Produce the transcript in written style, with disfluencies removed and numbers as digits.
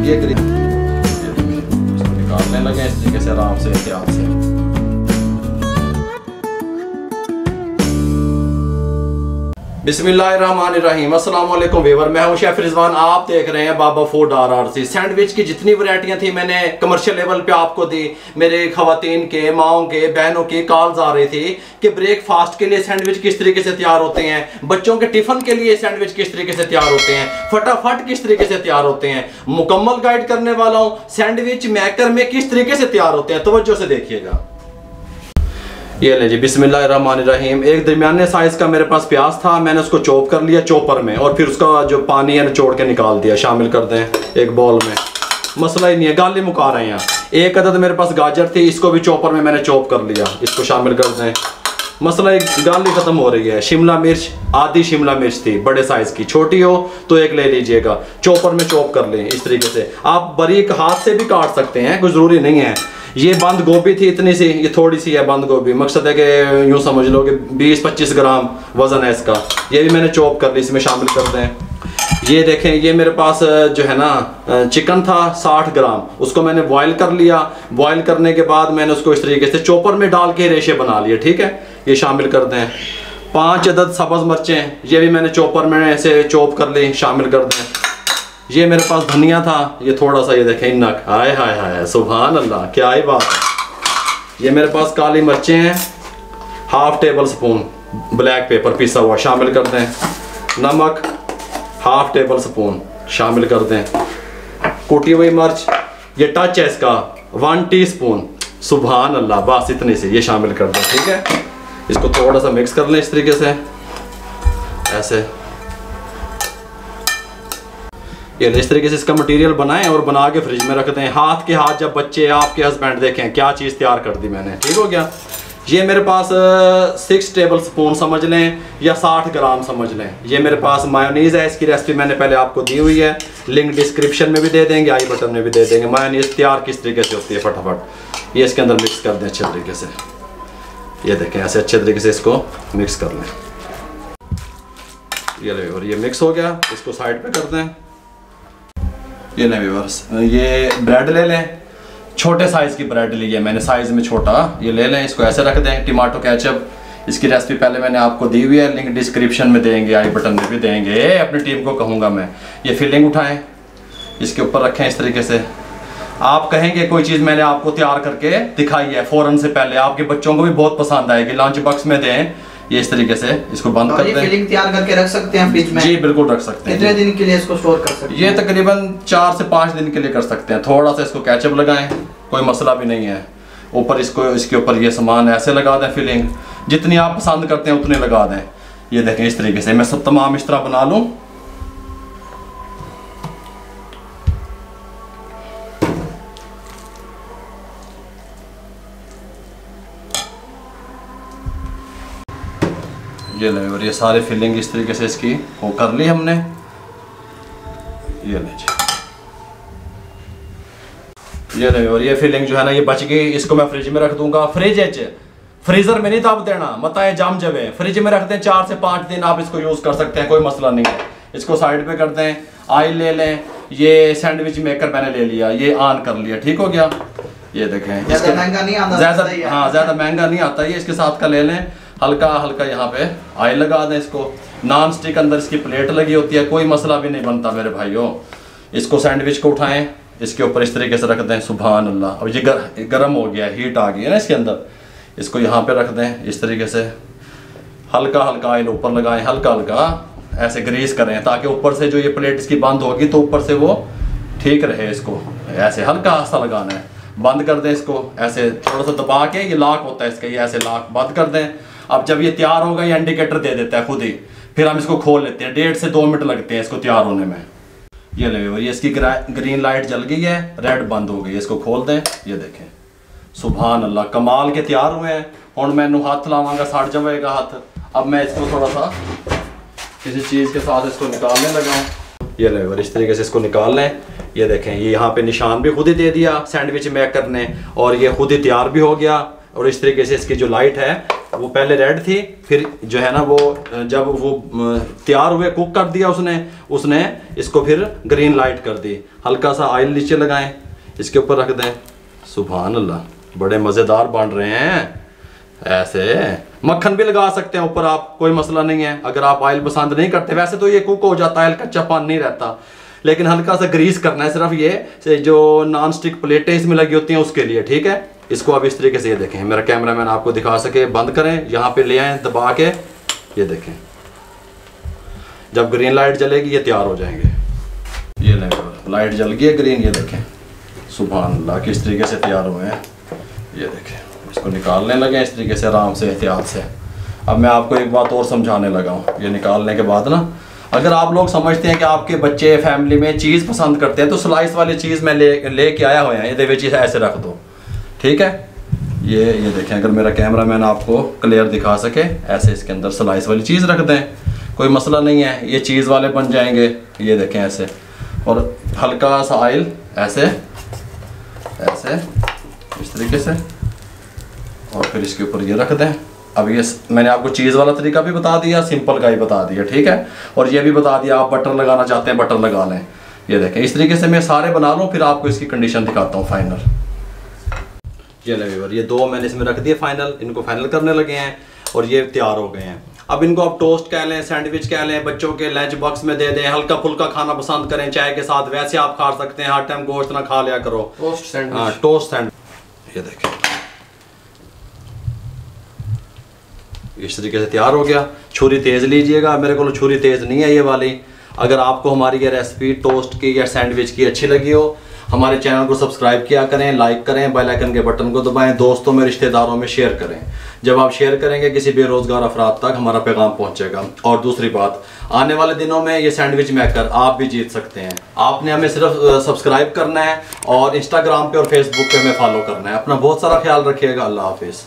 ये इसको निकालने लगे इस तरीके से आराम से, एहतियात से। बिस्मिल्लाहिर्रहमानिर्रहीम। अस्सलाम वालेकुम व्यूअर, मैं हूं शेफ रिजवान। आप देख रहे हैं बाबा फूड RRC। सैंडविच की जितनी वैरायटियां थी मैंने कमर्शियल लेवल पे आपको दी। मेरे खवातीन के, माओं के, बहनों की कॉल्स आ रही थी कि ब्रेकफास्ट के लिए सैंडविच किस तरीके से तैयार होते हैं, बच्चों के टिफिन के लिए सैंडविच किस तरीके से तैयार होते हैं, फटाफट किस तरीके से तैयार होते हैं। मुकम्मल गाइड करने वाला हूं सैंडविच मेकर में किस तरीके से तैयार होते हैं। तवज्जो से देखिएगा। ये ले जी, बिस्मिल्लाहिर्रहमानिर्रहीम। एक दरमियाने साइज का मेरे पास प्याज था, मैंने उसको चॉप कर लिया चॉपर में, और फिर उसका जो पानी है निचोड़ के निकाल दिया। शामिल कर दें एक बॉल में, मसला ही नहीं है, गाली मुका रहे हैं। एक अदद मेरे पास गाजर थी, इसको भी चॉपर में मैंने चॉप कर लिया, इसको शामिल कर दें। मसला एक गाली खत्म हो रही है। शिमला मिर्च, आधी शिमला मिर्च थी बड़े साइज की, छोटी हो तो एक ले लीजिएगा, चॉपर में चॉप कर लें इस तरीके से। आप बारीक हाथ से भी काट सकते हैं, कोई ज़रूरी नहीं है। ये बंद गोभी थी इतनी सी, ये थोड़ी सी है बंद गोभी। मकसद है कि यूँ समझ लो कि 20-25 ग्राम वज़न है इसका। ये भी मैंने चॉप कर ली, इसमें शामिल कर दें। ये देखें, ये मेरे पास जो है ना चिकन था 60 ग्राम, उसको मैंने बॉयल कर लिया। बॉयल करने के बाद मैंने उसको इस तरीके से चॉपर में डाल के रेशे बना लिए, ठीक है। ये शामिल कर दें। 5 अदद सब्ज़ मिर्चें, ये भी मैंने चॉपर में ऐसे चॉप कर ली, शामिल कर दें। ये मेरे पास धनिया था, ये थोड़ा सा, ये देखें नक, हाय हाय हाय, सुभान अल्लाह, क्या ही बात है। ये मेरे पास काली मिर्चें हैं, 1/2 टेबल स्पून ब्लैक पेपर पिसा हुआ, शामिल कर दें। नमक 1/2 टेबल स्पून शामिल कर दें। कुटी हुई मिर्च, ये टच है इसका, 1 टीस्पून, सुभान अल्लाह, बस इतनी सी, ये शामिल कर दें, ठीक है। इसको थोड़ा सा मिक्स कर लें इस तरीके से, ऐसे। ये इस तरीके से इसका मटेरियल बनाएं और बना के फ्रिज में रख दें। हाथ के हाथ जब बच्चे, आपके हस्बैंड देखें क्या चीज़ तैयार कर दी मैंने, ठीक हो गया। ये मेरे पास 6 टेबल स्पून समझ लें या 60 ग्राम समझ लें। ये मेरे पास मायोनीज़ है, इसकी रेसिपी मैंने पहले आपको दी हुई है, लिंक डिस्क्रिप्शन में भी दे देंगे, आई बटन में भी दे देंगे। मायोनीज़ तैयार किस तरीके से होती है फटाफट। ये इसके अंदर मिक्स कर दें अच्छे तरीके से, ये देखें ऐसे अच्छे तरीके से इसको मिक्स कर लें। ये ले, और ये मिक्स हो गया, इसको साइड पे कर दें। ये लें व्यूअर्स, ये ब्रेड ले लें, छोटे साइज़ की ब्रेड ली है मैंने, साइज़ में छोटा, ये ले लें, इसको ऐसे रख दें। टमाटो केचप, इसकी रेसिपी पहले मैंने आपको दी हुई है, लिंक डिस्क्रिप्शन में देंगे, आई बटन में भी देंगे, अपनी टीम को कहूँगा मैं। ये फिलिंग उठाएं, इसके ऊपर रखें इस तरीके से। आप कहेंगे कोई चीज़ मैंने आपको तैयार करके दिखाई है फ़ौरन से पहले, आपके बच्चों को भी बहुत पसंद आएगी, लंच बॉक्स में दें। ये इस तरीके से इसको बंद कर दें। फिलिंग तैयार करके रख सकते हैं फ्रिज में? जी बिल्कुल रख सकते हैं। कितने दिन के लिए इसको स्टोर कर सकते हैं? ये तकरीबन 4 से 5 दिन के लिए कर सकते हैं। थोड़ा सा इसको केचप लगाएं, कोई मसला भी नहीं है। ऊपर इसको, इसके ऊपर ये सामान ऐसे लगा दें, फिलिंग जितनी आप पसंद करते हैं उतने लगा दें। ये देखें इस तरीके से मैं सब तमाम इस तरह बना लूँ। ये ले, और ये सारे फिलिंग इस तरीके से इसकी वो कर ली हमने। ये ले जी, ये ले, और ये फिलिंग जो है ना ये बच गई, इसको मैं फ्रिज में रख दूंगा। फ्रीजर में नहीं दब देना, मताए जाम जबे, फ्रिज में रख दें 4 से 5 दिन आप इसको यूज कर सकते हैं, कोई मसला नहीं है। इसको साइड पे कर दें। ऑयल ले लें, ये सैंडविच मेकर मैंने ले लिया, ये ऑन कर लिया, ठीक हो गया। ये देखें, ज़्यादा महंगा नहीं आता, ज़्यादा महंगा नहीं आता ये, इसके साथ का ले लें। हल्का हल्का यहाँ पे ऑयल लगा दें इसको। नॉन स्टिक अंदर इसकी प्लेट लगी होती है, कोई मसला भी नहीं बनता मेरे भाइयों। इसको सैंडविच को उठाएं, इसके ऊपर इस तरीके से रख दें, सुभान अल्लाह। अब ये गर्म हो गया, हीट आ गई है ना इसके अंदर। इसको यहाँ पे रख दें इस तरीके से, हल्का हल्का ऑयल ऊपर लगाएं, हल्का हल्का ऐसे ग्रीस करें ताकि ऊपर से जो ये प्लेट इसकी बंद होगी तो ऊपर से वो ठीक रहे। इसको ऐसे हल्का सा लगाना है, बंद कर दें इसको ऐसे थोड़ा सा दबा के। ये लॉक होता है इसका, ये ऐसे लॉक बंद कर दें। अब जब ये तैयार होगा ये इंडिकेटर दे देता है खुद ही, फिर हम इसको खोल लेते हैं। 1.5 से 2 मिनट लगते हैं इसको तैयार होने में। ये ले, ये इसकी ग्रीन लाइट जल गई है, रेड बंद हो गई। इसको खोल दें, ये देखें, सुभान अल्लाह, कमाल के तैयार हुए हैं। और मैंने हाथ लावांगा सड़ जाएगा हाथ। अब मैं इसको थोड़ा सा किसी चीज़ के साथ इसको निकालने लगा हूँ। ये ले, और इस तरीके से इसको निकाल लें। ये देखें, ये यहाँ पे निशान भी खुद ही दे दिया सैंडविच मेकर ने, और ये खुद ही तैयार भी हो गया। और इस तरीके से इसकी जो लाइट है वो पहले रेड थी, फिर जो है ना वो जब वो तैयार हुए, कुक कर दिया उसने इसको फिर ग्रीन लाइट कर दी। हल्का सा ऑयल नीचे लगाएं, इसके ऊपर रख दें। सुभान अल्लाह, बड़े मज़ेदार बन रहे हैं। ऐसे मक्खन भी लगा सकते हैं ऊपर आप, कोई मसला नहीं है। अगर आप ऑयल पसंद नहीं करते, वैसे तो ये कुक हो जाता है, कच्चापन नहीं रहता, लेकिन हल्का सा ग्रीस करना है सिर्फ। ये जो नॉन स्टिक प्लेटें इसमें लगी होती हैं उसके लिए, ठीक है। इसको अब इस तरीके से, ये देखें, मेरा कैमरामैन आपको दिखा सके, बंद करें, यहाँ पे ले आए दबा के, ये देखें, जब ग्रीन लाइट जलेगी ये तैयार हो जाएंगे। ये लाइट जल गई है ग्रीन, ये देखें, सुभान अल्लाह किस तरीके से तैयार हुए हैं। ये देखें, इसको निकालने लगे इस तरीके से आराम से, एहतियात से। अब मैं आपको एक बात और समझाने लगा हूँ। ये निकालने के बाद ना, अगर आप लोग समझते हैं कि आपके बच्चे फैमिली में चीज़ पसंद करते हैं, तो स्लाइस वाली चीज़ मैं लेके आया हुआ है, ये ऐसे रख दो, ठीक है। ये देखें, अगर मेरा कैमरामैन आपको क्लियर दिखा सके, ऐसे इसके अंदर स्लाइस वाली चीज़ रख दें, कोई मसला नहीं है, ये चीज़ वाले बन जाएंगे। ये देखें ऐसे, और हल्का सा ऑयल ऐसे इस तरीके से, और फिर इसके ऊपर ये रख दें। अब ये मैंने आपको चीज़ वाला तरीका भी बता दिया, सिंपल का ही बता दिया, ठीक है। और ये भी बता दिया, आप बटर लगाना चाहते हैं बटर लगा लें। ये देखें, इस तरीके से मैं सारे बना लूँ, फिर आपको इसकी कंडीशन दिखाता हूँ फाइनल। ये लेवर, ये दो मैंने इसमें रख दिए फाइनल, इनको फाइनल करने लगे हैं और ये तैयार हो गए हैं। अब इनको आप टोस्ट कह लें, सैंडविच कह लें, बच्चों के लंच बॉक्स में दे दें, हल्का फुल्का खाना पसंद करें चाय के साथ, वैसे आप खा सकते हैं। हर टाइम गोश्त ना खा लिया करो। Toast sandwich. हाँ, टोस्ट सैंडविच। ये देखें, इस तरीके से तैयार हो गया। छुरी तेज़ लीजिएगा, मेरे को छुरी तेज़ नहीं है ये वाली। अगर आपको हमारी ये रेसिपी टोस्ट की या सैंडविच की अच्छी लगी हो, हमारे चैनल को सब्सक्राइब किया करें, लाइक करें, बेल आइकन के बटन को दबाएं, दोस्तों में, रिश्तेदारों में शेयर करें। जब आप शेयर करेंगे, किसी बेरोजगार अफराद तक हमारा पैगाम पहुंचेगा। और दूसरी बात, आने वाले दिनों में ये सैंडविच मेकर आप भी जीत सकते हैं। आपने हमें सिर्फ सब्सक्राइब करना है और इंस्टाग्राम पे और फेसबुक पे हमें फॉलो करना है। अपना बहुत सारा ख्याल रखिएगा। अल्लाह हाफिज़।